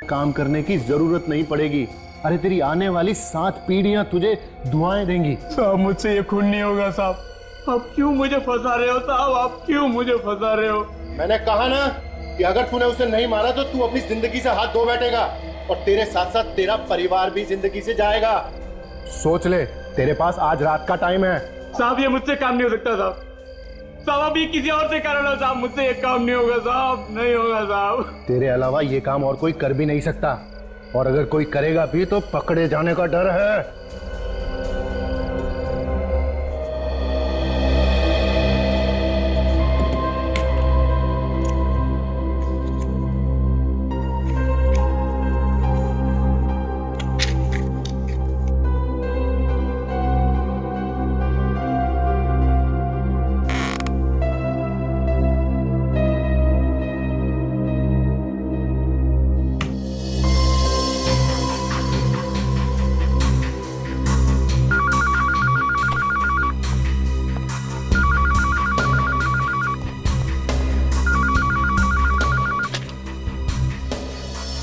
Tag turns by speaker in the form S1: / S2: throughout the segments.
S1: काम करने की जरूरत नहीं पड़ेगी। अरे तेरी आने वाली 7 पीढ़ियां तुझे दुआएं देंगी।
S2: साहब मुझसे ये खून नहीं होगा साहब। आप क्यों मुझे फंसा रहे हो साहब? आप क्यों मुझे फंसा रहे हो?
S1: मैंने कहा ना कि अगर तूने उसे नहीं मारा तो तू अपनी जिंदगी से हाथ धो बैठेगा और तेरे साथ साथ तेरा परिवार भी जिंदगी से जाएगा। सोच ले, तेरे पास आज रात का टाइम है।
S2: साहब ये मुझसे काम नहीं हो सकता साहब। साहब अभी किसी और से कर लो साहब, मुझसे ये काम नहीं होगा साहब, नहीं होगा साहब।
S1: तेरे अलावा ये काम और कोई कर भी नहीं सकता, और अगर कोई करेगा भी तो पकड़े जाने का डर है।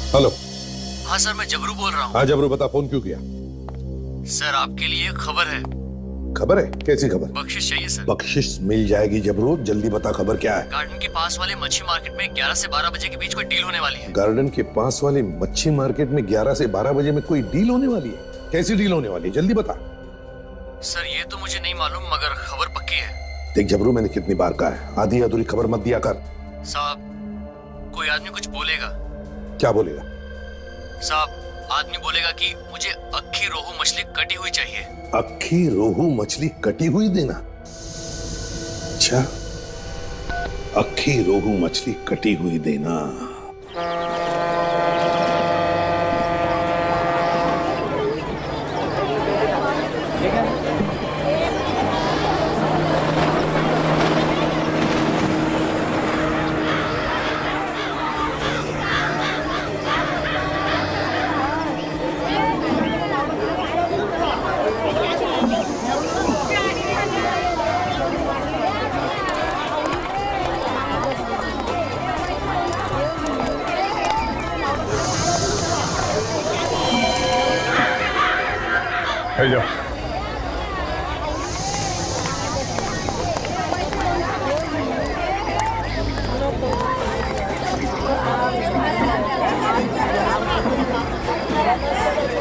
S3: हेलो।
S4: हाँ सर, मैं जबरू बोल रहा हूँ।
S3: हाँ जबरू, बता, फोन क्यों किया?
S4: सर आपके लिए एक खबर है।
S3: खबर है? कैसी खबर?
S4: बख्शिश चाहिए सर।
S3: बख्शिश मिल जाएगी जबरू, जल्दी बता खबर क्या है।
S4: गार्डन के पास वाले मच्छी मार्केट में 11 से 12 बजे के बीच कोई डील होने वाली है।
S3: गार्डन के पास वाली मच्छी मार्केट में 11 से 12 बजे में कोई डील होने वाली है? कैसी डील होने वाली है, जल्दी बता।
S4: सर ये तो मुझे नहीं मालूम, मगर खबर पक्की है।
S3: देख जबरू, मैंने कितनी बार कहा है, आधी अधूरी खबर मत दिया कर।
S4: साहब कोई आदमी कुछ बोलेगा।
S3: क्या बोलेगा?
S4: साहब आदमी बोलेगा कि मुझे अक्खी रोहू मछली कटी हुई चाहिए।
S3: अक्खी रोहू मछली कटी हुई देना? अच्छा, अक्खी रोहू मछली कटी हुई देना।
S2: जाओ।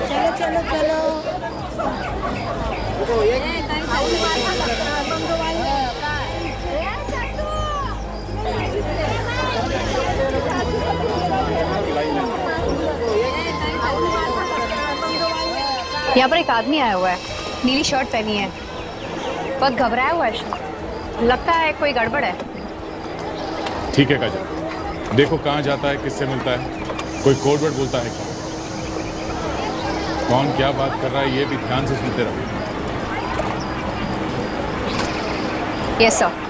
S5: चलो चलो चलो।
S6: यहाँ पर एक आदमी आया हुआ है, नीली शर्ट पहनी है, बहुत घबराया हुआ है, लगता है कोई गड़बड़ है।
S7: ठीक है काजल, देखो कहाँ जाता है, किससे मिलता है, कोई कोड वर्ड बोलता है क्या, कौन क्या बात कर रहा है, ये भी ध्यान से सुनते रहो।
S6: Yes sir.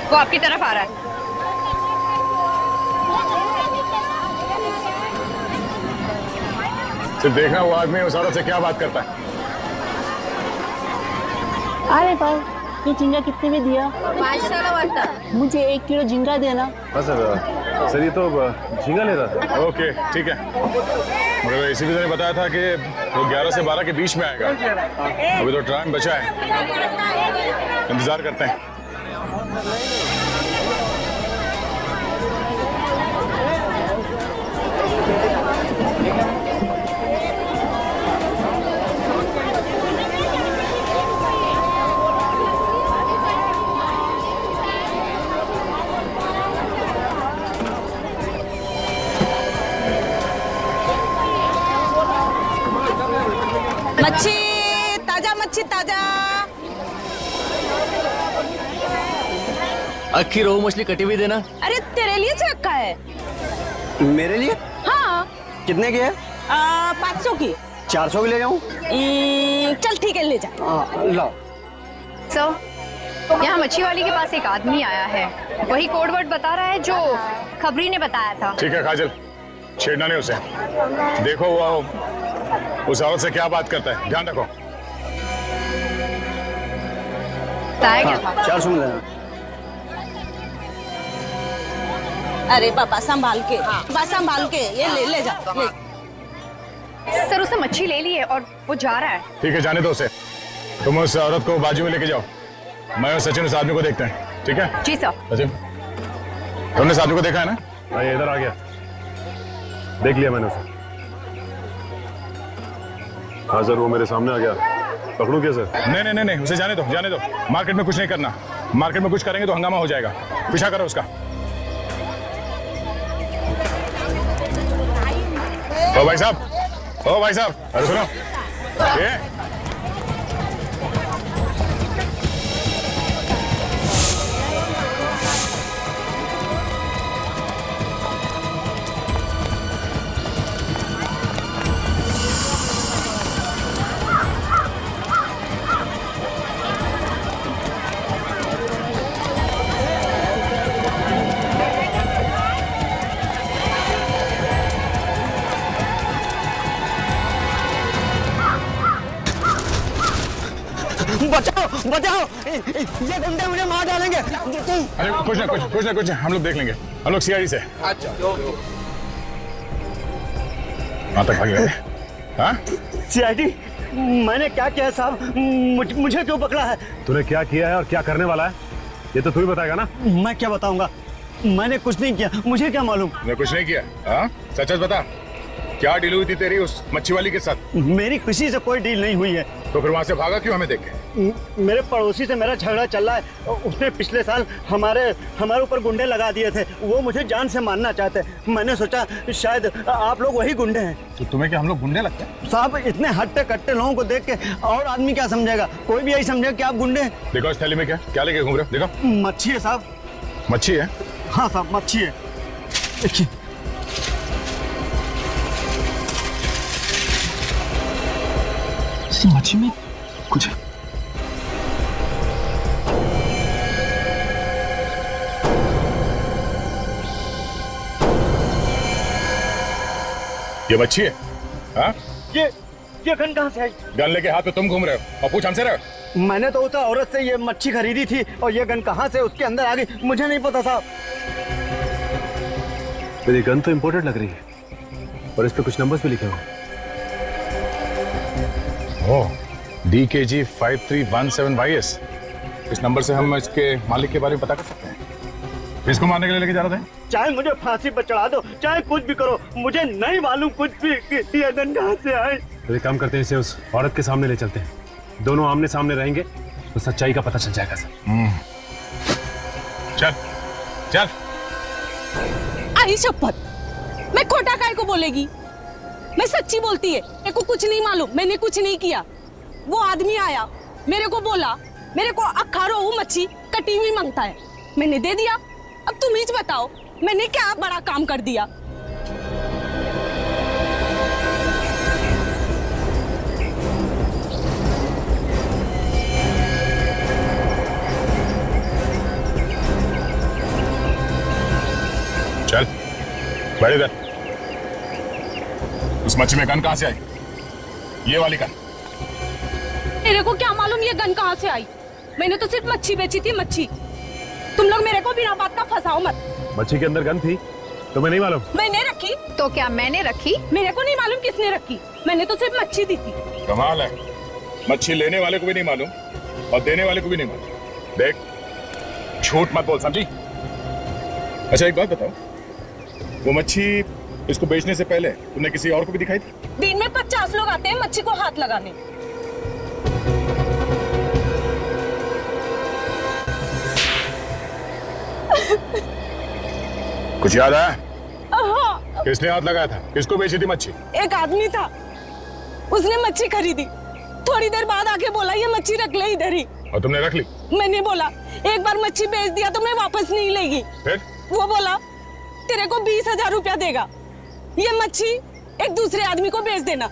S6: वो आपकी तरफ आ रहा है।
S2: सिर्फ देखना वो आदमी उस औरत से क्या बात करता है।
S5: अरे भाई, ये झींगा कितने में दिया?
S6: 500 वाटता।
S5: मुझे 1 किलो झींगा देना।
S1: हाँ सर ये तो झींगा ले रहा था।
S7: ओके ठीक है, मगर इसी ने बताया था कि वो 11 से 12 के बीच में आएगा। अभी तो टाइम बचा है, इंतजार करते हैं।
S5: मच्छी ताजा, मच्छी ताजा।
S4: अक्खी रोहू मछली कटी हुई देना।
S5: अरे तेरे लिए से रखा है।
S8: मेरे लिए?
S5: हाँ।
S8: कितने की है?
S5: 500 की।
S8: 400 की ले जाऊं?
S5: चल ठीक है ले जा।
S8: लाओ।
S6: सर, यहाँ मच्छी वाली के पास एक आदमी आया है, वही कोड वर्ड बता रहा है जो खबरी ने बताया था।
S7: ठीक है काजल, छेड़ना नहीं उसे। देखो वो उस औरत से क्या बात करता है, ध्यान रखो।
S6: बताया क्या था?
S8: 400 में लेना।
S5: अरे बाबा संभाल के, बस संभाल के, ये ले जा ले।
S6: सर उसने मच्छी ले ली है और वो जा रहा है।
S7: ठीक है जाने दो उसे, तुम उस औरत को बाजू में लेके जाओ, मैं और सचिन उस आदमी को देखते हैं। ठीक है
S6: जी सर।
S7: सचिन, तुमने इस आदमी को देखा है ना?
S9: हाँ ये इधर आ गया, देख लिया मैंने उसे। हाँ सर वो मेरे सामने आ गया, पकड़ूं क्या सर?
S7: नहीं नहीं नहीं नहीं, उसे जाने दो जाने दो। मार्केट में कुछ नहीं करना, मार्केट में कुछ करेंगे तो हंगामा हो जाएगा। पीछा करो उसका। ओ भाई साहब, ओ भाई साहब, अरे सुनो ये
S8: बचाओ बचाओ, ये गुंडे मुझे मार डालेंगे।
S7: अरे कुछ ना, हम लोग देख लेंगे, हम लोग सीआईडी से। अच्छा वहां तक भागे। हाँ
S8: सीआईडी? मैंने क्या किया है साहब, मुझे क्यों पकड़ा है?
S9: तूने क्या किया है और क्या करने वाला है ये तो तू ही बताएगा ना।
S8: मैं क्या बताऊंगा, मैंने कुछ नहीं किया, मुझे क्या मालूम।
S7: तूने कुछ नहीं किया? हाँ सच बता, क्या डील हुई थी तेरी उस मच्छी वाली के साथ?
S8: मेरी किसी से कोई डील नहीं हुई है।
S7: तो फिर वहां से भागा क्यों हमें देख के?
S8: मेरे पड़ोसी से मेरा झगड़ा चल रहा है, उसने पिछले साल हमारे ऊपर गुंडे लगा दिए थे, वो मुझे जान से मारना चाहते हैं। मैंने सोचा शायद आप लोग वही गुंडे हैं।
S7: तो तुम्हें क्या हम लोग गुंडे लगते हैं?
S8: साहब इतने हट्टे कट्टे लोगों को देख के और आदमी क्या समझेगा, कोई भी यही समझेगा कि आप गुंडे हैं।
S7: देखो इस थैली में क्या लेके घूम रहे हो? देखो
S8: मच्छी है साहब।
S7: मच्छी है?
S8: हाँ साहब मच्छी है, देखिए।
S7: मच्छी में कुछ है। ये मच्छी है? हाँ?
S8: ये गन कहाँ से आई?
S7: गन लेके हाथ में तुम घूम रहे हो और पूछ हमसे रहे हो?
S8: मैंने तो उस औरत से ये मच्छी खरीदी थी और ये गन कहाँ से उसके अंदर आ गई मुझे नहीं पता साहब।
S9: मेरी गन तो इम्पोर्टेड लग रही है और इस पे कुछ नंबर्स भी लिखे हुए हैं।
S7: DKG 5317YS। इस नंबर से हम इसके मालिक के बारे में पता कर सकते हैं। इसको मारने के लिए लेके जा रहे थे?
S8: चाहे मुझे फांसी पर चढ़ा दो, चाहे कुछ भी करो, मुझे नहीं मालूम कुछ भी कि ये गन कहाँ से आई।
S9: तो एक काम करते हैं, इसे उस औरत के सामने ले चलते हैं, दोनों आमने सामने रहेंगे तो सच्चाई का पता चल जाएगा सर।
S7: चल चल।
S5: आई शपथ, मैं खोटा काय को बोलेगी, मैं सच्ची बोलती है। मेरे को कुछ नहीं मालूम, मैंने कुछ नहीं किया। वो आदमी आया, मेरे को बोला मेरे को अक्खा रोहू मच्छी कटी हुई मांगता है, मैंने दे दिया। अब तुम ही बताओ मैंने क्या बड़ा काम कर दिया।
S7: चल बैठ इधर। उस मच्छी में गन कहाँ से आई? ये वाली गन?
S5: मेरे को क्या मालूम ये गन कहाँ से आई, मैंने तो सिर्फ मच्छी बेची थी, मच्छी। तुम लोग मेरे को बिना बात का फंसाओ मत।
S9: मच्छी के अंदर गन थी तुम्हें नहीं मालूम?
S5: मैंने रखी।
S6: तो क्या मैंने रखी?
S5: मेरे को नहीं मालूम किसने रखी, मैंने तो सिर्फ मच्छी दी थी।
S7: कमाल है, मच्छी लेने वाले को भी नहीं मालूम और देने वाले को भी नहीं मालूम। देख झूठ मत बोल, समझी? अच्छा एक बात बताओ, वो मच्छी इसको बेचने से पहले तुमने किसी और को भी दिखाई थी?
S5: दिन में 50 लोग आते हैं मच्छी को हाथ लगाने।
S7: कुछ याद आया?
S5: हाँ।
S7: किसने हाथ लगाया था? किसको बेची थी मच्छी?
S5: एक आदमी था, उसने मच्छी खरीदी, थोड़ी देर बाद आके बोला ये मच्छी रख ले इधर ही।
S7: और तुमने रख ली?
S5: मैंने बोला एक बार मच्छी बेच दिया तो मैं वापस नहीं लेगी।
S7: फिर?
S5: वो बोला तेरे को 20,000 रुपया देगा, ये मच्छी एक दूसरे आदमी को बेच देना।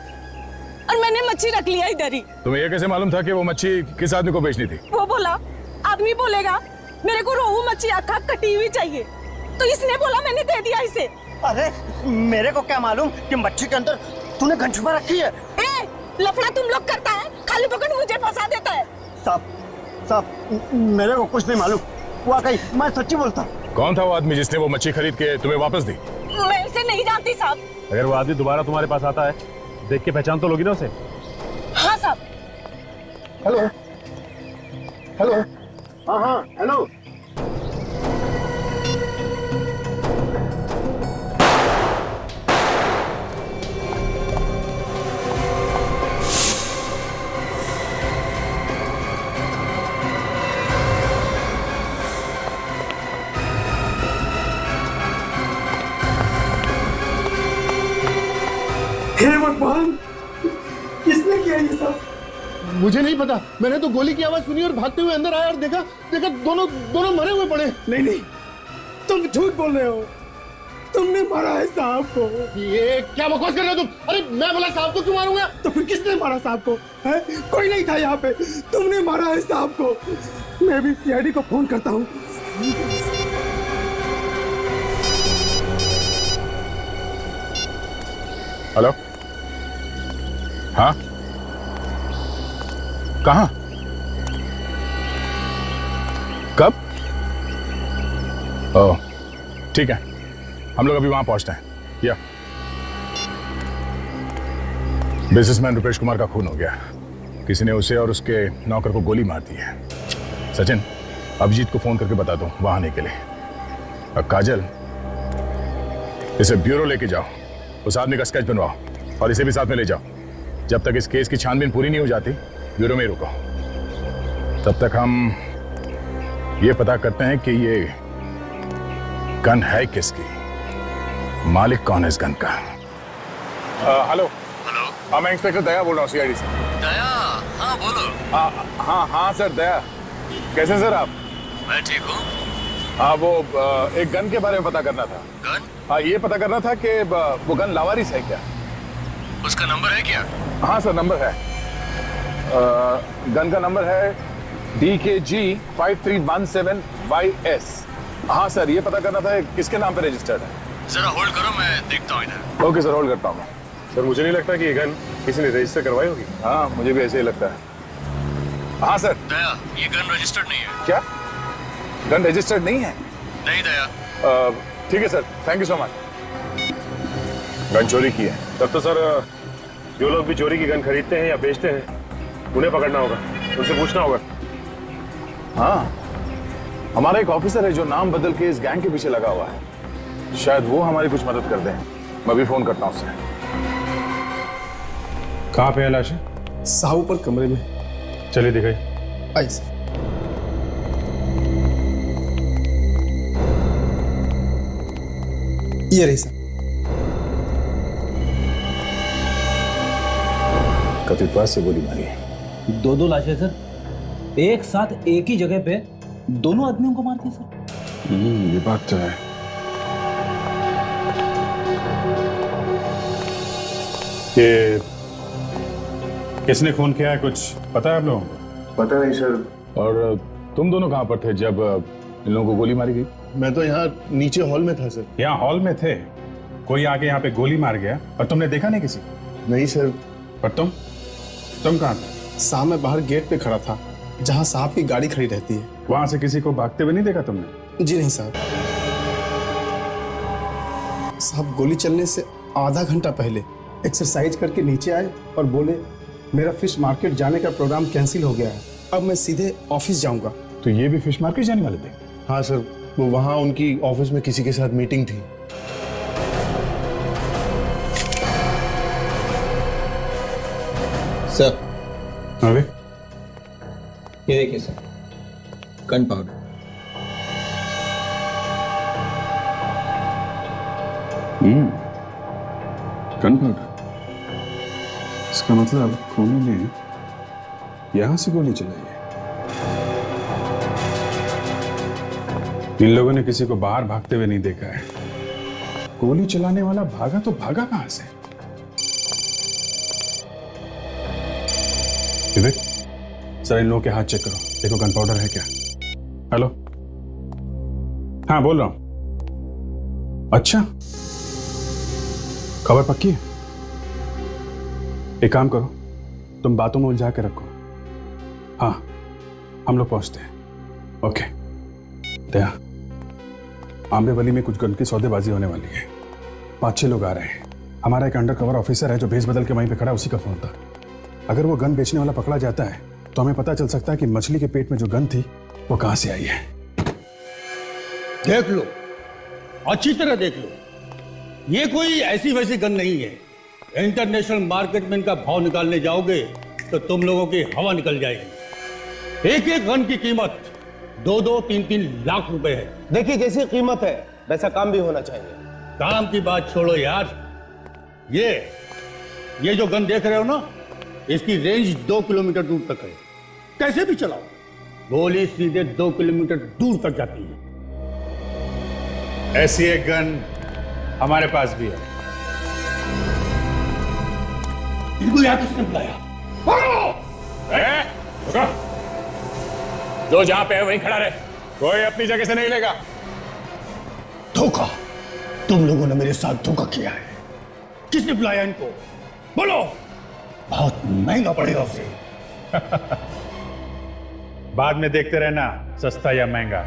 S5: और मैंने मच्छी रख लिया इधर ही।
S7: तुम्हें ये कैसे मालूम था कि वो मच्छी किस आदमी को बेचनी थी?
S5: वो बोला, आदमी बोलेगा मेरे को रोहू मच्छी अक्खा कटी हुई चाहिए, तो इसने बोला, मैंने दे दिया इसे।
S8: अरे मेरे को क्या मालूम कि मच्छी के अंदर तूने गन छुपा रखी है।
S5: ए, लफड़ा तुम लोग करता है, खाली पकड़ मुझे फंसा देता है।
S8: साहब मेरे को कुछ नहीं मालूम, वाकई मैं सच्ची बोलता हूँ।
S7: कौन था वो आदमी जिसने वो मच्छी खरीद के तुम्हें वापस दी?
S5: मैं इसे नहीं जानती साहब।
S9: अगर वो आदमी दोबारा तुम्हारे पास आता है, देख के पहचान तो लोगी ना उसे?
S5: हाँ साहब।
S1: हेलो हेलो, हाँ हेलो।
S8: हे भगवान, किसने किया ये सब?
S1: मुझे नहीं पता, मैंने तो गोली की आवाज सुनी और भागते हुए अंदर आया और देखा दोनों मरे हुए पड़े।
S8: नहीं, तुम झूठ बोल रहे हो, तुमने मारा है साहब को।
S1: ये क्या बकवास कर रहे हो तुम? अरे मैं बोला साहब को क्यों मारूंगा?
S8: तो फिर किसने मारा साहब को? है? कोई नहीं था यहाँ पे, तुमने मारा है साहब को। मैं भी सीआईडी को फोन करता हूँ।
S7: हेलो, हाँ, कहाँ, कब? ओह, ठीक है, हम लोग अभी वहां पहुंचते हैं। या बिजनेसमैन रुपेश कुमार का खून हो गया, किसी ने उसे और उसके नौकर को गोली मार दी है। सचिन, अभिजीत को फोन करके बता दो वहां आने के लिए। और काजल, इसे ब्यूरो लेके जाओ, उस आदमी का स्केच बनवाओ और इसे भी साथ में ले जाओ। जब तक इस केस की छानबीन पूरी नहीं हो जाती, ब्यूरो में रुको। तब तक हम ये पता करते हैं कि ये गन है किसकी, मालिक कौन है इस गन का। हेलो
S4: हेलो,
S7: हाँ, मैं इंस्पेक्टर दया बोल रहा हूँ सीआईडी से।
S4: दया? हाँ बोलो।
S7: हाँ सर, दया। कैसे सर आप?
S4: मैं ठीक हूँ।
S7: हाँ, वो एक गन के बारे में पता करना था।
S4: गन?
S7: हाँ, ये पता करना था कि वो गन लावारिस है क्या?
S4: उसका नंबर है क्या?
S7: हाँ सर, नंबर है। गन का नंबर है DKG 5317YS। हाँ सर, ये पता करना था किसके नाम पे रजिस्टर्ड है।
S4: जरा होल्ड करो, मैं देखता हूँ इधर।
S7: ओके सर, होल्ड करता हूँ।
S9: सर, मुझे नहीं लगता कि ये गन किसी ने रजिस्टर करवाई होगी।
S7: हाँ, मुझे भी ऐसे ही लगता है। हाँ सर।
S4: दया, ये गन रजिस्टर्ड नहीं है।
S7: क्या? गन रजिस्टर्ड नहीं है?
S4: नहीं दया।
S7: ठीक है sir, thank you so much. Gun चोरी की है।
S9: तब तो सर, जो लोग भी चोरी की गन खरीदते हैं या बेचते हैं, उन्हें पकड़ना होगा, उनसे पूछना होगा।
S7: हाँ, हमारा एक ऑफिसर है जो नाम बदल के इस गैंग के पीछे लगा हुआ है, शायद वो हमारी कुछ मदद कर दें। मैं भी फोन करता हूँ उससे।
S9: कहाँ पे है लाश?
S1: साहब ऊपर कमरे में।
S9: चलिए दिखाई।
S1: आई सर। ये रही सर।
S3: कथित पास से गोली मारी है।
S10: दो लाशें सर, एक साथ एक ही जगह पे दोनों आदमियों को मार दिया सर।
S3: ये बात तो है।
S9: ये किसने खून किया है, कुछ पता है आप लोगों को?
S3: पता नहीं सर।
S7: और तुम दोनों कहाँ पर थे जब इन लोगों को गोली मारी गई?
S1: मैं तो यहाँ नीचे हॉल में था सर।
S9: यहाँ हॉल में थे, कोई आके यहाँ पे गोली मार गया और तुमने देखा नहीं किसी?
S1: नहीं सर।
S9: पर तुम कहाँ थे?
S1: साहब मैं बाहर गेट पे खड़ा था, जहाँ साहब की गाड़ी खड़ी रहती है।
S9: वहां से किसी को भागते हुए नहीं देखा तुमने?
S1: जी नहीं साहब। साहब गोली चलने से आधा घंटा पहले एक्सरसाइज करके नीचे आए और बोले मेरा फिश मार्केट जाने का प्रोग्राम कैंसिल हो गया है, अब मैं सीधे ऑफिस जाऊंगा।
S7: तो ये भी फिश मार्केट जाने वाले थे?
S1: हाँ सर, वो वहाँ उनकी ऑफिस में किसी के साथ मीटिंग थी।
S10: सर,
S9: अरे
S10: ये देखिए sir, gun powder.
S3: Gun powder. इसका मतलब खूनी ने यहां से गोली चलाई है।
S9: इन लोगों ने किसी को बाहर भागते हुए नहीं देखा है। गोली चलाने वाला भागा तो भागा कहां से?
S7: विवेक, सर इन लोगों के हाथ चेक करो, देखो गन पाउडर है क्या। हेलो, हाँ बोल रहा हूं। अच्छा, खबर पक्की है? एक काम करो, तुम बातों में उलझा के रखो। हाँ, हम लोग पहुंचते हैं। ओके। दया, आम्रवली में कुछ गन की सौदेबाजी होने वाली है। 5-6 लोग आ रहे हैं। हमारा एक अंडर कवर ऑफिसर है जो भेस बदल के वहीं पे खड़ा, उसी का फोन था। अगर वो गन बेचने वाला पकड़ा जाता है तो हमें पता चल सकता है कि मछली के पेट में जो गन थी वो कहां से आई है।
S11: देख लो, अच्छी तरह देख लो, ये कोई ऐसी वैसी गन नहीं है। इंटरनेशनल मार्केट में इनका भाव निकालने जाओगे तो तुम लोगों की हवा निकल जाएगी। एक एक गन की कीमत 2-2, 3-3 लाख रुपए है।
S1: देखिए जैसी कीमत है वैसा काम भी होना चाहिए।
S11: काम की बात छोड़ो यार, ये जो गन देख रहे हो ना, इसकी रेंज 2 किलोमीटर दूर तक है। कैसे भी चलाओ, गोली सीधे 2 किलोमीटर दूर तक जाती है।
S7: ऐसी एक गन हमारे पास भी है।
S11: इनको यहां किसने बुलाया?
S7: जो जहां पे है वहीं खड़ा रहे, कोई अपनी जगह से नहीं लेगा।
S11: धोखा, तुम लोगों ने मेरे साथ धोखा किया है। किसने बुलाया इनको? बोलो, बहुत महंगा पड़ेगा उसे।
S7: बाद में देखते रहना सस्ता या महंगा।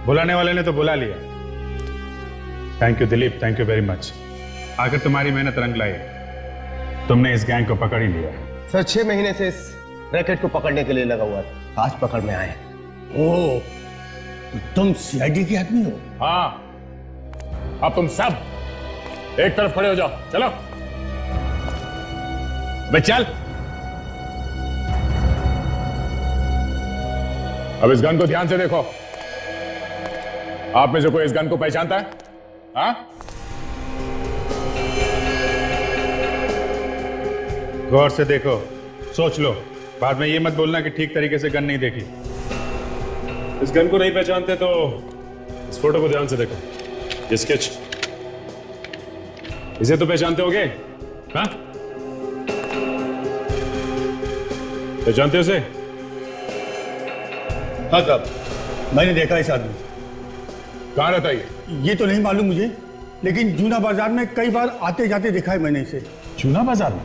S7: बुलाने वाले ने तो बुला लिया। Thank you Dilip, thank you very much. आखिर तुम्हारी मेहनत रंग लाई, तुमने इस गैंग को पकड़ ही लिया।
S1: सर 6 महीने से इस रैकेट को पकड़ने के लिए लगा हुआ था, आज पकड़ में आए।
S11: ओ, तो तुम सीआईडी के आदमी हो?
S7: हाँ, अब तुम सब एक तरफ खड़े हो जाओ। चलो बे चल। अब इस गन को ध्यान से देखो। आप में से कोई इस गन को पहचानता है? हाँ, गौर से देखो, सोच लो, बाद में ये मत बोलना कि ठीक तरीके से गन नहीं देखी।
S9: इस गन को नहीं पहचानते तो इस फोटो को ध्यान से देखो, ये स्केच, इसे तो पहचानते होगे? हाँ, पहचानते हो उसे?
S11: हाँ साहब, मैंने देखा इस आदमी।
S7: कहां रहता है
S11: ये तो नहीं मालूम मुझे, लेकिन जूना बाजार में कई बार आते जाते देखा है मैंने इसे।
S7: जूना बाजार में?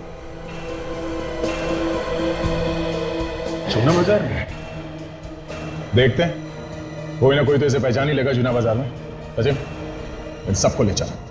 S7: जूना बाजार में देखते हैं, कोई ना कोई तो इसे पहचान ही लेगा जूना बाजार में। सचिन, इन सबको ले चलो।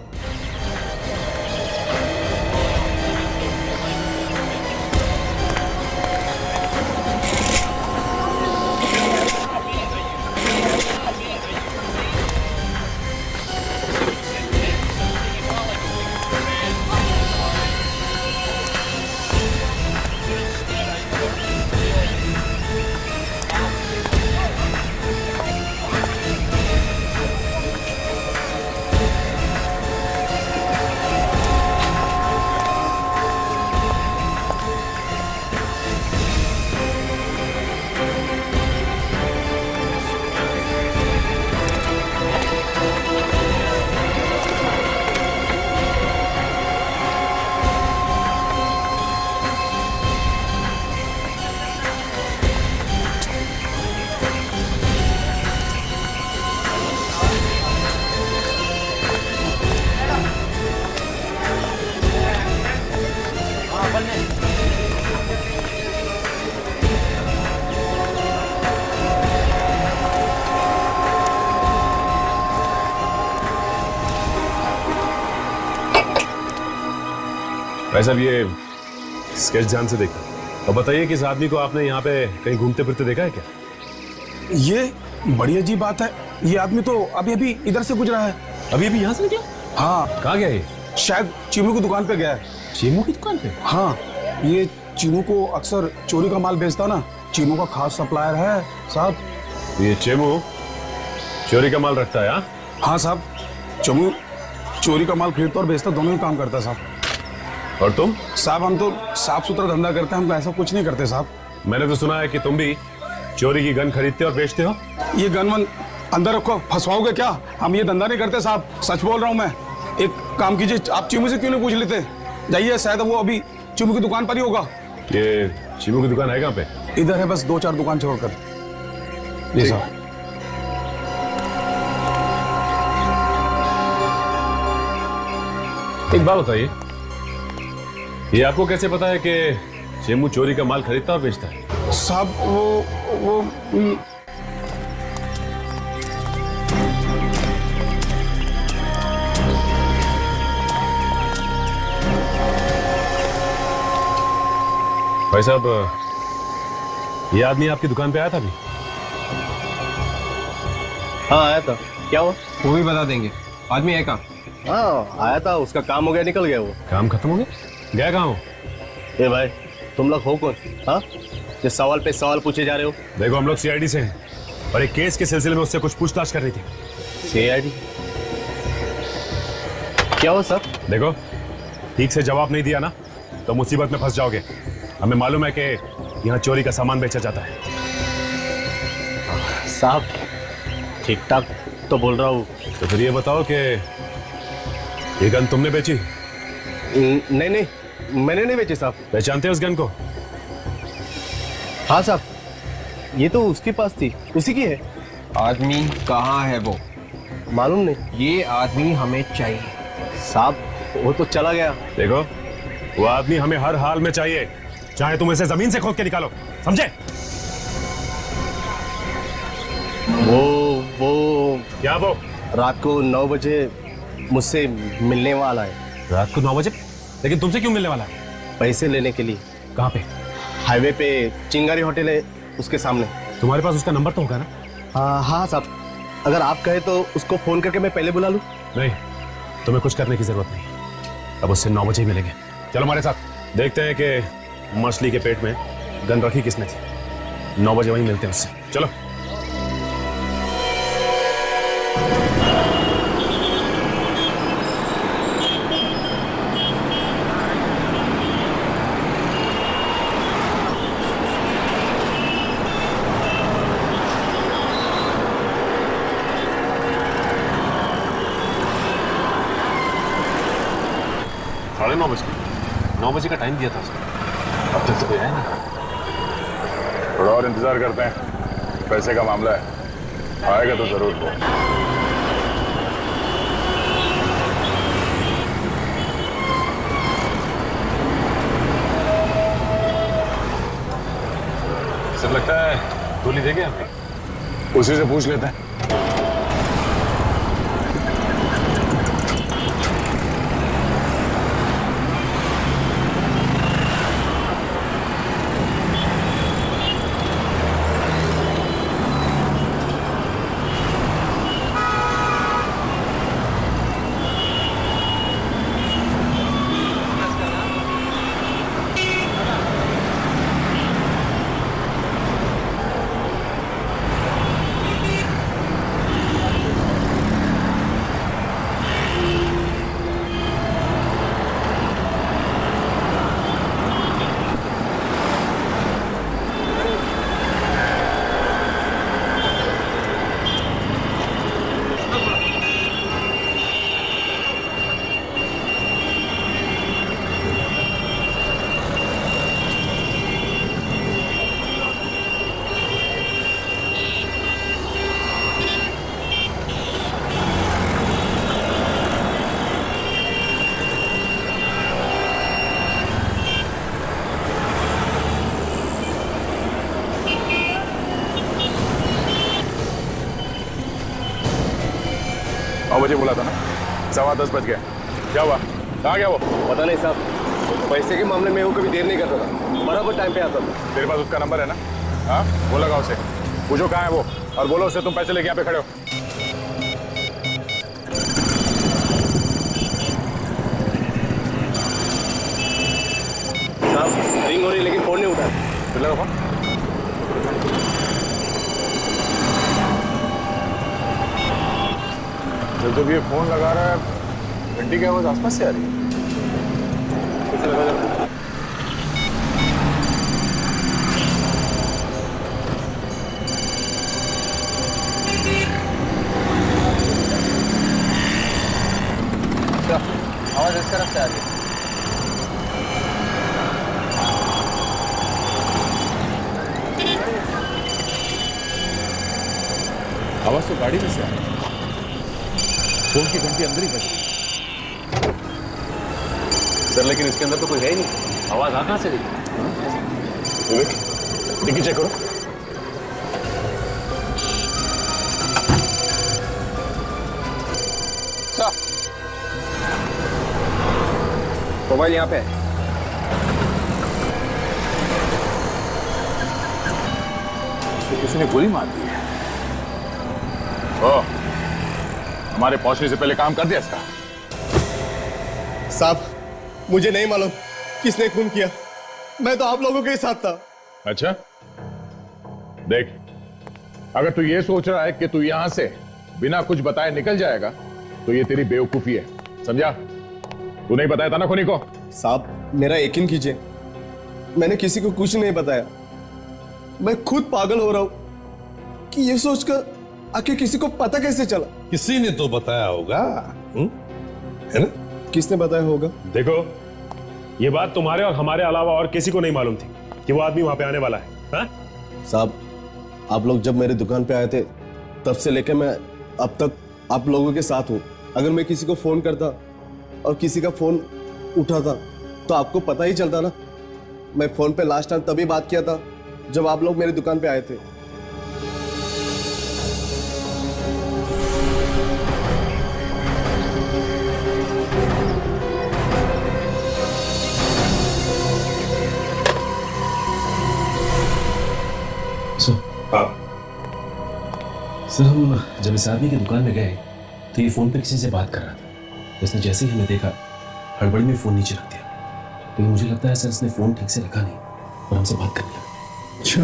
S9: भाई साहब, ये स्केच ध्यान से देखा और बताइए कि इस आदमी को आपने यहाँ पे कहीं घूमते फिरते देखा है क्या?
S12: ये बड़ी अजीब बात है। ये आदमी तो अभी अभी इधर से गुजरा है।
S9: अभी अभी यहाँ से निकला?
S12: हाँ।
S9: कहाँ गया ये?
S12: शायद चीमू की दुकान पे गया है।
S9: चीमू की दुकान पे?
S12: हाँ, ये चीमू को अक्सर चोरी का माल बेचता ना, चीमू का खास सप्लायर है साहब।
S9: ये चीमू चोरी का माल रखता है?
S12: हाँ साहब, चीमू चोरी का माल खरीदता और बेचता दोनों ही काम करता है साहब।
S9: और तुम?
S12: साहब हम तो साफ सुथरा धंधा करते हैं, हम ऐसा कुछ नहीं करते साहब।
S9: मैंने तो सुना है कि तुम भी चोरी की गन खरीदते और बेचते हो।
S12: ये गन वन अंदर रखो, फंसवाओगे क्या? हम ये धंधा नहीं करते साहब, सच बोल रहा हूँ मैं। एक काम कीजिए, आप चीमू से क्यों नहीं पूछ लेते? जाइए, शायद वो अभी चीमू की दुकान पर ही होगा।
S9: ये चीमू की दुकान है कहाँ पे?
S12: इधर है, बस 2-4 दुकान छोड़कर। जी साहब।
S9: एक बात बताइए, ये आपको कैसे पता है कि चीमू चोरी का माल खरीदता और बेचता है?
S12: साहब वो
S9: भाई साहब, ये आदमी आपकी दुकान पे आया था अभी?
S1: हाँ आया था। क्या हुआ?
S10: वो भी बता देंगे। आदमी है कहाँ?
S1: हाँ आया था, उसका काम हो गया, निकल गया वो।
S9: काम खत्म हो गया? गया कहाँ हो?
S1: ए भाई, तुम लोग हो कौन? हाँ, जो सवाल पे सवाल पूछे जा रहे हो?
S9: देखो, हम लोग सीआईडी से हैं और एक केस के सिलसिले में उससे कुछ पूछताछ कर रही थी।
S1: सीआईडी? क्या हुआ सर?
S9: देखो, ठीक से जवाब नहीं दिया ना तो मुसीबत में फंस जाओगे। हमें मालूम है कि यहाँ चोरी का सामान बेचा जाता है।
S1: साहब ठीक ठाक तो बोल रहा हूँ।
S9: तो फिर ये बताओ कि ये गन तुमने बेची?
S1: नहीं नहीं, मैंने नहीं बेची साहब।
S9: पहचानते हो उस गन को?
S1: हाँ साहब, ये तो उसके पास थी, उसी की है।
S10: आदमी कहाँ है वो?
S1: मालूम नहीं।
S10: ये आदमी हमें चाहिए।
S1: साहब वो तो चला गया।
S9: देखो, वो आदमी हमें हर हाल में चाहिए, चाहे तुम इसे जमीन से खोद के निकालो, समझे?
S1: वो
S9: क्या? वो
S1: रात को 9 बजे मुझसे मिलने वाला है।
S9: रात को 9 बजे? लेकिन तुमसे क्यों मिलने वाला है?
S1: पैसे लेने के लिए।
S9: कहाँ पे?
S1: हाईवे पे चिंगारी होटल है, उसके सामने।
S9: तुम्हारे पास उसका नंबर तो होगा ना?
S1: हाँ साहब, अगर आप कहे तो उसको फोन करके मैं पहले बुला लूं।
S9: नहीं, तुम्हें कुछ करने की जरूरत नहीं, अब उससे 9 बजे ही मिलेंगे। चलो हमारे साथ, देखते हैं कि मछली के पेट में गन रखी किसने थी। 9 बजे वहीं मिलते हैं उससे। चलो। साढ़े 9 बजे 9 बजे का टाइम दिया था उसने, अब तक तो कोई आया नहीं।
S7: थोड़ा और इंतजार करते हैं, पैसे का मामला है, आएगा तो जरूर।
S9: सब लगता है गोली देंगे हमें।
S7: उसी से पूछ लेते हैं। बजे बोला था ना, 10:15 बज गया। क्या हुआ? कहाँ गया वो?
S1: पता नहीं साहब, पैसे के मामले में वो कभी देर नहीं करता था, बराबर टाइम पे आता था।
S7: तेरे पास उसका नंबर है ना? हाँ, वो लगाओ उसे, पूछो कहाँ है वो और बोलो उसे तुम पैसे लेके यहाँ पे खड़े हो।
S1: साहब रिंग हो रही लेकिन फोन नहीं उठा।
S7: फिर लगा फोन। जब ये फोन लगा रहा है, घंटी की आवाज आसपास से आ रही है।
S10: आवाज इस तरफ से आ रही है।
S7: गाड़ी में से आया। फोन की घंटी अंदर ही बज गई।
S9: सर लेकिन इसके अंदर तो कोई है ही नहीं, आवाज आ कहां से रही? डिक्की चेक करो।
S13: मोबाइल यहाँ पे है।
S7: तो किसी ने गोली मार दी है। ओ, हमारे पहुंचने से पहले काम कर दिया इसका।
S1: साहब मुझे नहीं मालूम किसने खून किया, मैं तो आप लोगों के साथ था।
S7: अच्छा देख, अगर तू ये सोच रहा है कि तू यहां से बिना कुछ बताए निकल जाएगा तो ये तेरी बेवकूफी है, समझा? तू नहीं बताया था ना खूनी को?
S1: साहब मेरा यकीन कीजिए, मैंने किसी को कुछ नहीं बताया। मैं खुद पागल हो रहा हूं कि ये सोचकर आखिर किसी को पता कैसे चला।
S3: किसी ने तो बताया होगा, है ना?
S1: किसने बताया होगा?
S9: देखो, ये बात तुम्हारे और हमारे अलावा और किसी को नहीं मालूम थी कि वो आदमी वहां पे आने वाला है। हा?
S1: साहब आप लोग जब मेरी दुकान पे आए थे तब से लेकर मैं अब तक आप लोगों के साथ हूं। अगर मैं किसी को फोन करता और किसी का फोन उठाता तो आपको पता ही चलता ना। मैं फोन पे लास्ट टाइम तभी बात किया था जब आप लोग मेरी दुकान पे आए थे।
S9: सर हम जब इस आदमी की दुकान में गए तो ये फोन पे किसी से बात कर रहा था। उसने जैसे ही हमें देखा हड़बड़ी में फोन नीचे रख दिया। लेकिन मुझे लगता है सर इसने फोन ठीक से रखा नहीं और हमसे बात करने लगा।
S3: अच्छा,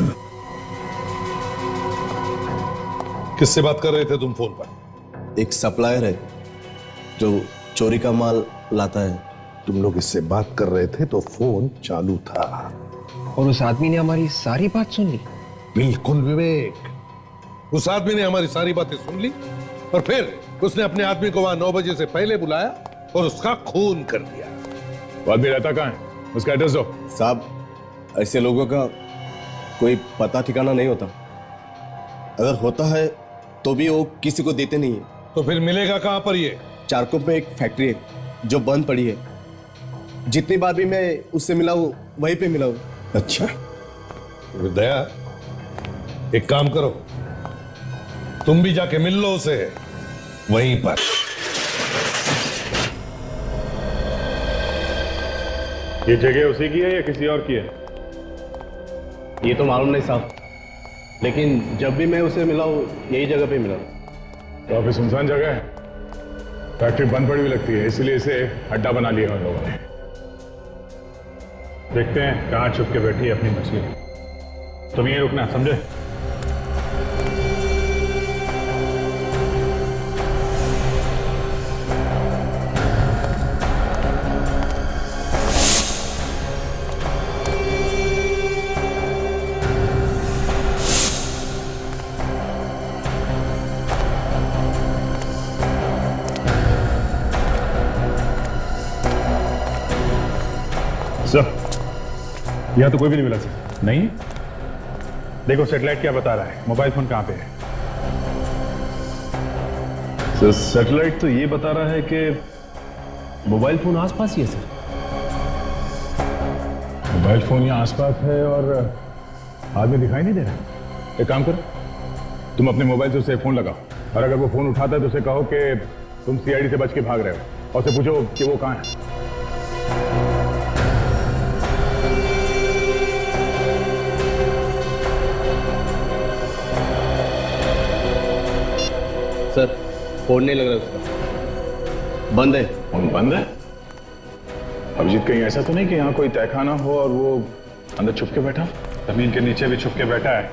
S3: किससे बात कर रहे थे तुम फोन पर?
S1: एक सप्लायर है जो चोरी का माल लाता है।
S3: तुम लोग इससे बात कर रहे थे तो फोन चालू था
S13: और उस आदमी ने हमारी सारी बात सुन ली।
S3: बिल्कुल विवेक, उस आदमी ने हमारी सारी बातें सुन ली और फिर उसने अपने आदमी को वहां 9 बजे से पहले बुलाया और उसका खून कर दिया।
S7: वो आदमी रहता कहां है? उसका एड्रेस दो।
S1: साहब ऐसे लोगों का कोई पता ठिकाना नहीं होता। अगर होता है तो भी वो किसी को देते नहीं है।
S3: तो फिर मिलेगा कहां पर ये?
S1: चारकोप में एक फैक्ट्री है जो बंद पड़ी है। जितनी बार भी मैं उससे मिला हूं वहीं पे मिला हूं।
S3: अच्छा दया, एक काम करो, तुम भी जाके मिल लो उसे वहीं पर।
S9: ये जगह उसी की है या किसी और की है?
S1: ये तो मालूम नहीं साहब, लेकिन जब भी मैं उसे मिला हूं यही जगह पे मिला।
S7: तो काफी सुनसान जगह है, फैक्ट्री बंद पड़ी हुई लगती है, इसलिए इसे अड्डा बना लिया उन लोगों ने। देखते हैं कहां छुप के बैठी है अपनी मछली। तुम यहीं रुकना, समझे? सर यहाँ तो कोई भी नहीं मिला सर। नहीं? देखो सैटेलाइट क्या बता रहा है, मोबाइल फोन कहाँ पे है?
S9: सर सैटेलाइट तो ये बता रहा है कि मोबाइल फोन आसपास ही है सर।
S7: मोबाइल फोन यहाँ आसपास है और आदमी दिखाई नहीं दे रहा। एक काम करो, तुम अपने मोबाइल से उसे फोन लगाओ और अगर वो फोन उठाता है तो उसे कहो कि तुम सीआईडी से बच के भाग रहे हो और उसे पूछो कि वो कहाँ है।
S1: सर फोन नहीं लग रहा उसका, बंद है।
S7: फोन बंद है? अभिजीत कहीं ऐसा तो नहीं कि यहाँ कोई तहखाना हो और वो अंदर छुप के बैठा?
S9: जमीन के नीचे भी छुप के बैठा है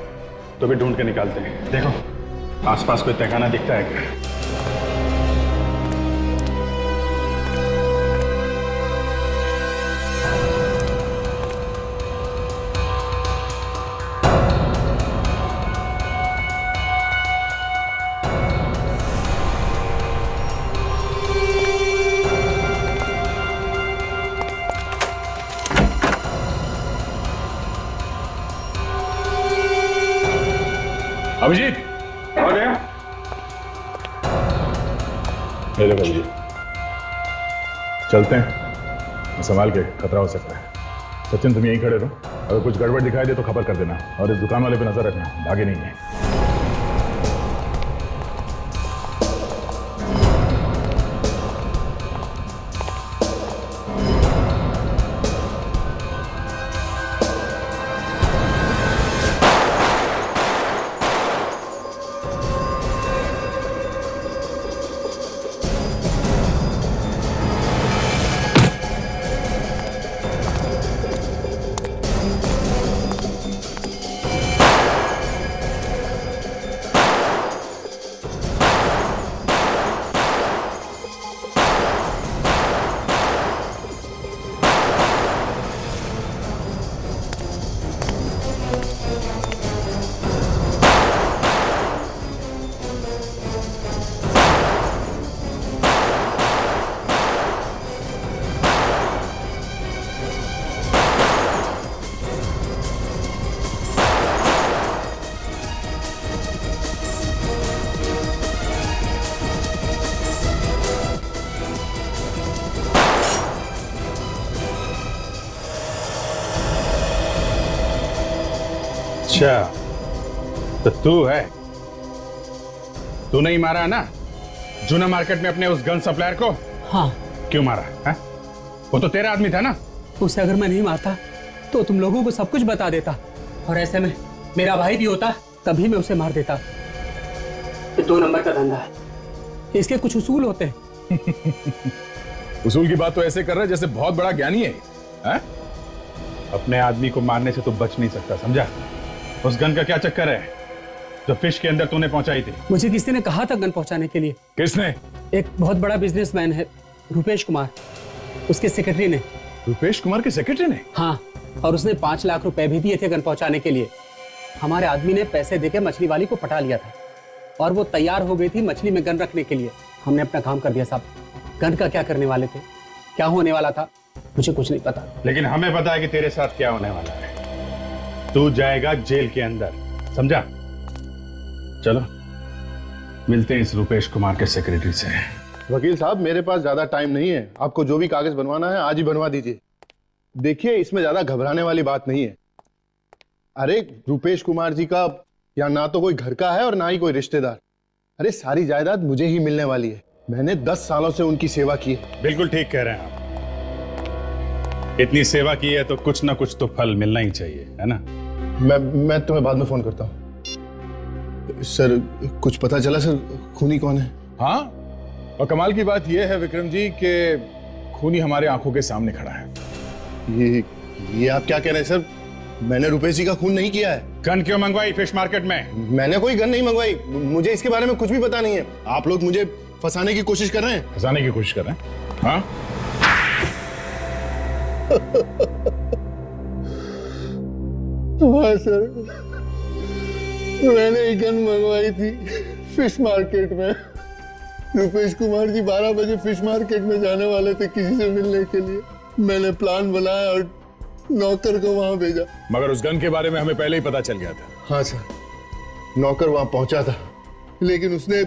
S9: तो भी ढूंढ के निकालते हैं। देखो आसपास कोई तहखाना दिखता है क्या?
S7: अभिजीत आ गया? ले लो भैया, चलते हैं, संभाल के, खतरा हो सकता है। सचिन तुम यहीं खड़े रहो, अगर कुछ गड़बड़ दिखाई दे तो खबर कर देना, और इस दुकान वाले पे नजर रखना, भागे नहीं है। अच्छा, तो तू है, तू नहीं मारा है ना जूना मार्केट में अपने उस गन सप्लायर को?
S10: हाँ।
S7: क्यों मारा है? वो तो तेरा आदमी था ना।
S10: उसे अगर मैं नहीं मारता तो तुम लोगों को सब कुछ बता देता, और ऐसे में मेरा भाई भी होता तभी मैं उसे मार देता। ये 2 नंबर का धंधा है, इसके कुछ उसूल होते हैं।
S7: उसूल की बात तो ऐसे कर रहा है जैसे बहुत बड़ा ज्ञानी है? अपने आदमी को मारने से तो बच नहीं सकता, समझा? उस गन का क्या चक्कर है जो फिश के अंदर तूने पहुंचाई थी?
S10: मुझे किसी ने कहा था गन पहुंचाने के लिए।
S7: किसने?
S10: एक बहुत बड़ा बिजनेसमैन है, रुपेश कुमार, उसके सेक्रेटरी ने।
S7: रुपेश कुमार के सेक्रेटरी ने?
S10: हाँ, और उसने 5 लाख रुपए भी दिए थे गन पहुंचाने के लिए। हमारे आदमी ने पैसे देके मछली वाली को पटा लिया था, और वो तैयार हो गई थी मछली में गन रखने के लिए। हमने अपना काम कर दिया साहब। गन का क्या करने वाले थे, क्या होने वाला था, मुझे कुछ नहीं पता।
S7: लेकिन हमें पता है कि तेरे साथ क्या होने वाला है। तू जाएगा जेल के अंदर, समझा? चलो मिलते हैं इस रुपेश कुमार के सेक्रेटरी से।
S1: वकील साहब, मेरे पास ज्यादा टाइम नहीं है, आपको जो भी कागज बनवाना है आज ही बनवा दीजिए। देखिए, इसमें ज्यादा घबराने वाली बात नहीं है। अरे रुपेश कुमार जी का या ना तो कोई घर का है और ना ही कोई रिश्तेदार। अरे सारी जायदाद मुझे ही मिलने वाली है, मैंने 10 सालों से उनकी सेवा की है।
S7: बिल्कुल ठीक कह रहे हैं आप, इतनी सेवा की है तो कुछ ना कुछ तो फल मिलना ही चाहिए, है ना?
S1: मैं तुम्हें बाद में फोन करता हूँ। सर, कुछ पता चला सर खूनी कौन है?
S7: हाँ, और कमाल की बात यह है विक्रम जी कि खूनी हमारे आंखों के सामने खड़ा है।
S1: ये आप क्या कह रहे हैं सर? मैंने रुपेश जी का खून नहीं किया है।
S7: गन क्यों मंगवाई फिश मार्केट में?
S1: मैंने कोई गन नहीं मंगवाई, मुझे इसके बारे में कुछ भी पता नहीं है। आप लोग मुझे फंसाने की कोशिश कर रहे हैं।
S7: फंसाने की कोशिश कर रहे हैं? हाँ?
S1: हाँ सर, मैंने एक गन मंगवाई थी फिश मार्केट में। रुपेश कुमार जी 12 बजे फिश मार्केट में जाने वाले थे किसी से मिलने के लिए। मैंने प्लान बनाया और नौकर को वहां भेजा।
S7: मगर उस गन के बारे में हमें पहले ही पता चल गया था।
S1: हाँ सर, नौकर वहां पहुंचा था, लेकिन उसने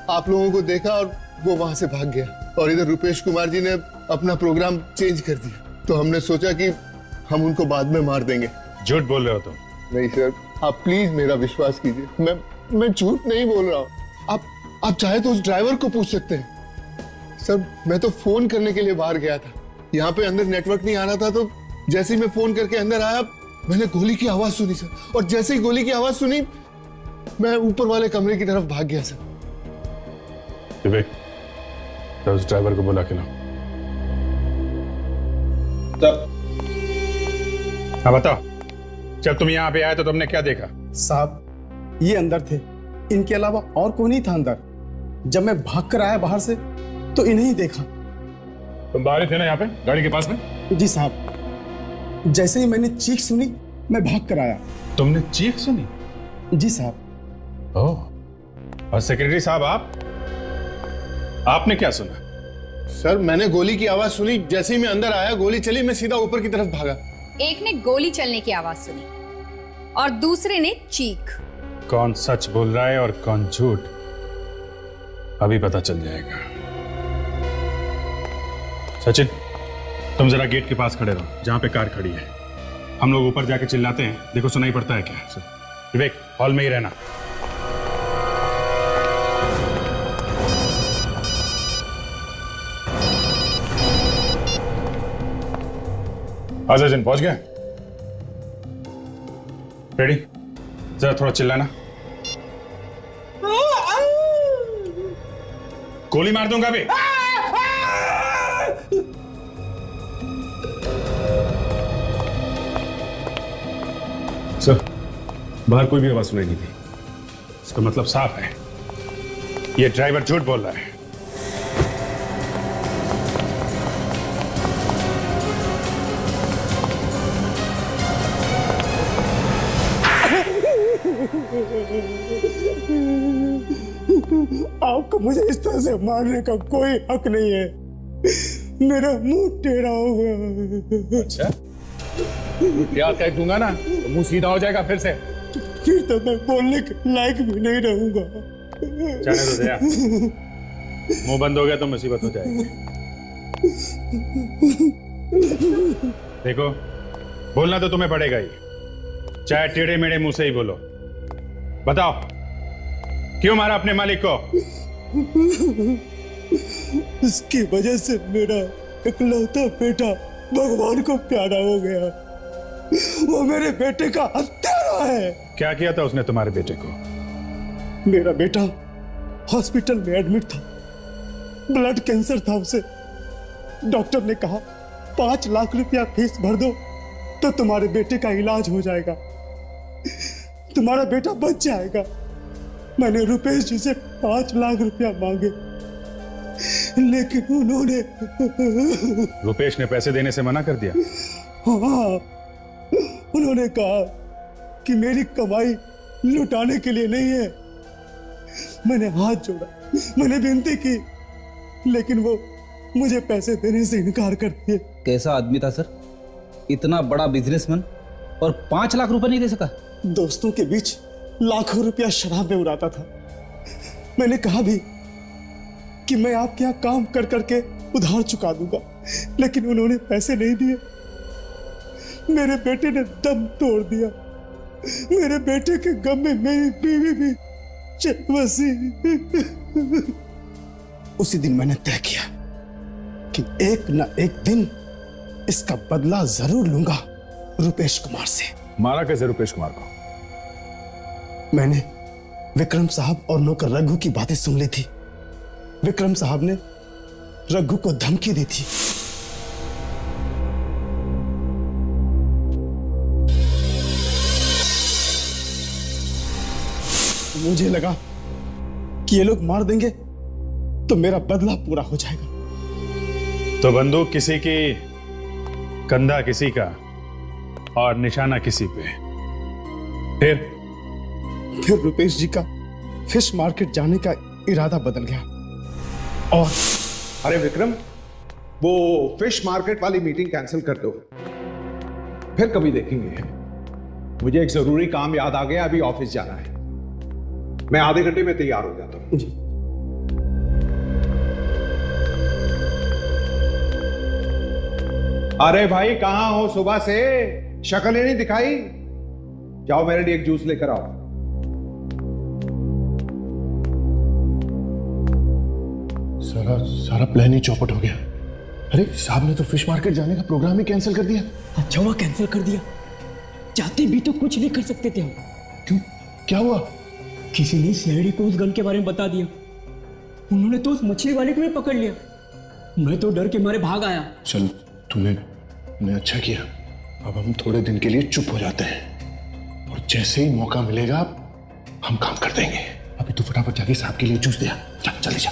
S1: आप लोगों को देखा और वो वहां से भाग गया। और इधर रुपेश कुमार जी ने अपना प्रोग्राम चेंज कर दिया, तो हमने सोचा कि हम उनको बाद में मार देंगे।
S7: झूठ बोल रहे हो तुम?
S1: नहीं सर, आप प्लीज मेरा विश्वास कीजिए, मैं झूठ नहीं बोल रहा हूँ। आप चाहे तो उस ड्राइवर को पूछ सकते हैं। सर, मैं तो फोन करने के लिए बाहर गया था, यहाँ पे अंदर नेटवर्क नहीं आ रहा था, तो जैसे ही मैं फोन करके अंदर आया मैंने गोली की आवाज सुनी सर, और जैसे ही गोली की आवाज सुनी मैं ऊपर वाले कमरे की तरफ भाग गया सर।
S7: तो उस ड्राइवर को बुला के लाओ। हाँ बताओ, जब तुम यहाँ पे आए तो तुमने क्या देखा?
S12: साहब, ये अंदर थे, इनके अलावा और कोई नहीं था अंदर। जब मैं भाग कर आया बाहर से तो इन्हें ही देखा।
S7: तुम बाहर ही थे ना यहाँ पे गाड़ी के पास में?
S12: जी साहब, जैसे ही मैंने चीख सुनी मैं भाग कर आया।
S7: तुमने चीख सुनी?
S12: जी साहब।
S7: ओह, और सेक्रेटरी साहब आपने क्या सुना?
S1: सर, मैंने गोली की आवाज सुनी, जैसे ही मैं अंदर आया गोली चली, मैं सीधा ऊपर की तरफ भागा।
S6: एक ने गोली चलने की आवाज सुनी और दूसरे ने चीख।
S7: कौन सच बोल रहा है और कौन झूठ, अभी पता चल जाएगा। सचिन, तुम जरा गेट के पास खड़े रहो जहां पे कार खड़ी है। हम लोग ऊपर जाके चिल्लाते हैं, देखो सुनाई पड़ता है क्या। विवेक, हॉल में ही रहना। सचिन पहुंच गया? रेडी? जरा थोड़ा चिल्लाना। गोली मार दूंगा अभी। सर, बाहर कोई भी आवाज सुनाई नहीं थी। इसका मतलब साफ है, ये ड्राइवर झूठ बोल रहा है।
S12: आपको मुझे इस तरह से मारने का कोई हक नहीं है। मेरा मुंह टेढ़ा हो गया।
S7: अच्छा, प्यार कह दूंगा ना तो मुंह सीधा हो जाएगा फिर से।
S12: फिर तो मैं बोलने के लायक भी नहीं रहूंगा।
S7: जाने दो दया, मुंह बंद हो गया तो मुसीबत हो जाएगी। देखो, बोलना तो तुम्हें पड़ेगा ही, चाहे टेढ़े मेढ़े मुंह से ही बोलो। बताओ, क्यों मारा अपने मालिक को?
S12: इसकी वजह से मेरा इकलौता बेटा भगवान को प्यारा हो गया। वो मेरे बेटे का हत्यारा है।
S7: क्या किया था उसने तुम्हारे बेटे को?
S12: मेरा बेटा हॉस्पिटल में एडमिट था, ब्लड कैंसर था उसे। डॉक्टर ने कहा 5 लाख रुपया फीस भर दो तो तुम्हारे बेटे का इलाज हो जाएगा, तुम्हारा बेटा बच जाएगा। मैंने रुपेश जी से 5 लाख रुपया मांगे, लेकिन उन्होंने
S7: रुपेश ने पैसे देने से मना कर दिया?
S12: हाँ, उन्होंने कहा कि मेरी कमाई लुटाने के लिए नहीं है। मैंने हाथ जोड़ा, मैंने विनती की, लेकिन वो मुझे पैसे देने से इनकार कर दिए।
S14: कैसा आदमी था सर, इतना बड़ा बिजनेसमैन और 5 लाख रुपए नहीं दे सका?
S12: दोस्तों के बीच लाखों रुपया शराब में उड़ाता था। मैंने कहा भी कि मैं आपके यहाँ काम कर करके उधार चुका दूंगा, लेकिन उन्होंने पैसे नहीं दिए। मेरे बेटे ने दम तोड़ दिया। मेरे बेटे के गम में मेरी बीवी भी बसी। उसी दिन मैंने तय किया कि एक न एक दिन इसका बदला जरूर लूंगा रुपेश कुमार से।
S7: मारा कैसे रुपेश कुमार को?
S12: मैंने विक्रम साहब और नौकर रघु की बातें सुन ली थी। विक्रम साहब ने रघु को धमकी दी थी। मुझे लगा कि ये लोग मार देंगे तो मेरा बदला पूरा हो जाएगा।
S7: तो बंदूक किसी की, कंधा किसी का और निशाना किसी पे।
S12: फिर रुपेश जी का फिश मार्केट जाने का इरादा बदल गया। और
S15: अरे विक्रम, वो फिश मार्केट वाली मीटिंग कैंसिल कर दो, फिर कभी देखेंगे। मुझे एक जरूरी काम याद आ गया, अभी ऑफिस जाना है। मैं आधे घंटे में तैयार हो जाता हूं। अरे भाई, कहां हो सुबह से? शक्ल ही नहीं दिखाई। जाओ मेरे लिए एक जूस लेकर आओ।
S12: सारा प्लान ही चौपट हो गया। अरे साहब ने तो फिश मार्केट जाने का प्रोग्राम ही कैंसिल कर दिया।
S16: अच्छा हुआ कैंसिल कर दिया, चाहते भी तो कुछ नहीं कर सकते थे हम।
S12: क्यों, क्या हुआ?
S16: किसी ने सीआईडी को उस गन के बारे में बता दिया। उन्होंने तो उस मछली वाले को भी पकड़ लिया। मैं तो डर के मारे भाग आया।
S12: चल, तूने अच्छा किया। अब हम थोड़े दिन के लिए चुप हो जाते हैं और जैसे ही मौका मिलेगा हम काम कर देंगे। अभी तू फटाफट जाके साहब के लिए जूस दे आ। जल्दी जा।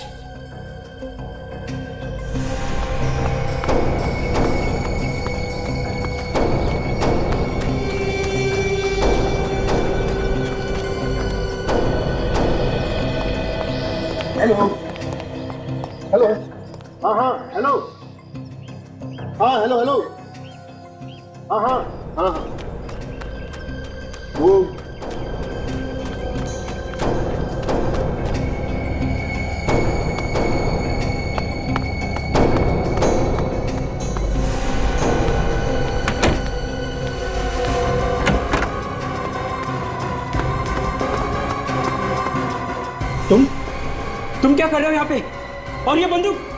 S8: हेलो हेलो, हाँ हाँ हेलो, हाँ हेलो हेलो, हाँ हाँ हाँ हाँ, वो
S16: तुम क्या कर रहे हो यहाँ पे? और ये बंदूक?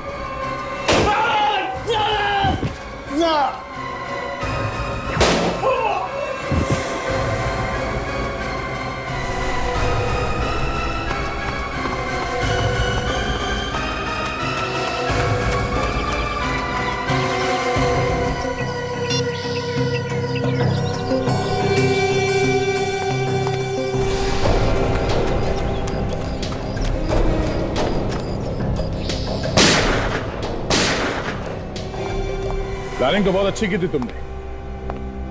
S7: प्लानिंग तो बहुत अच्छी की थी तुमने,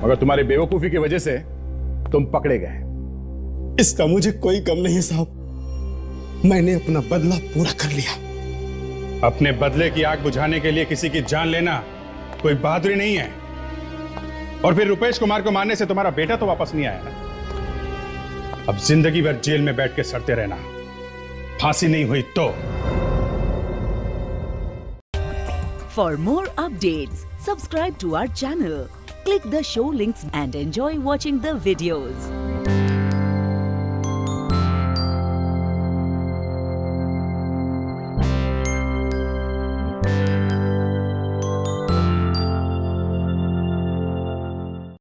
S7: मगर तुम्हारी बेवकूफी की वजह से तुम पकड़े गए।
S12: इसका मुझे कोई गम नहीं है साहब, मैंने अपना बदला पूरा कर लिया।
S11: अपने बदले की आग बुझाने के लिए किसी की जान लेना कोई बहादुरी नहीं है। और फिर रुपेश कुमार को मारने से तुम्हारा बेटा तो वापस नहीं आया ना। अब जिंदगी भर जेल में बैठ के सड़ते रहना, फांसी नहीं हुई तो।
S17: For more updates, subscribe to our channel, click the show links and enjoy watching the videos.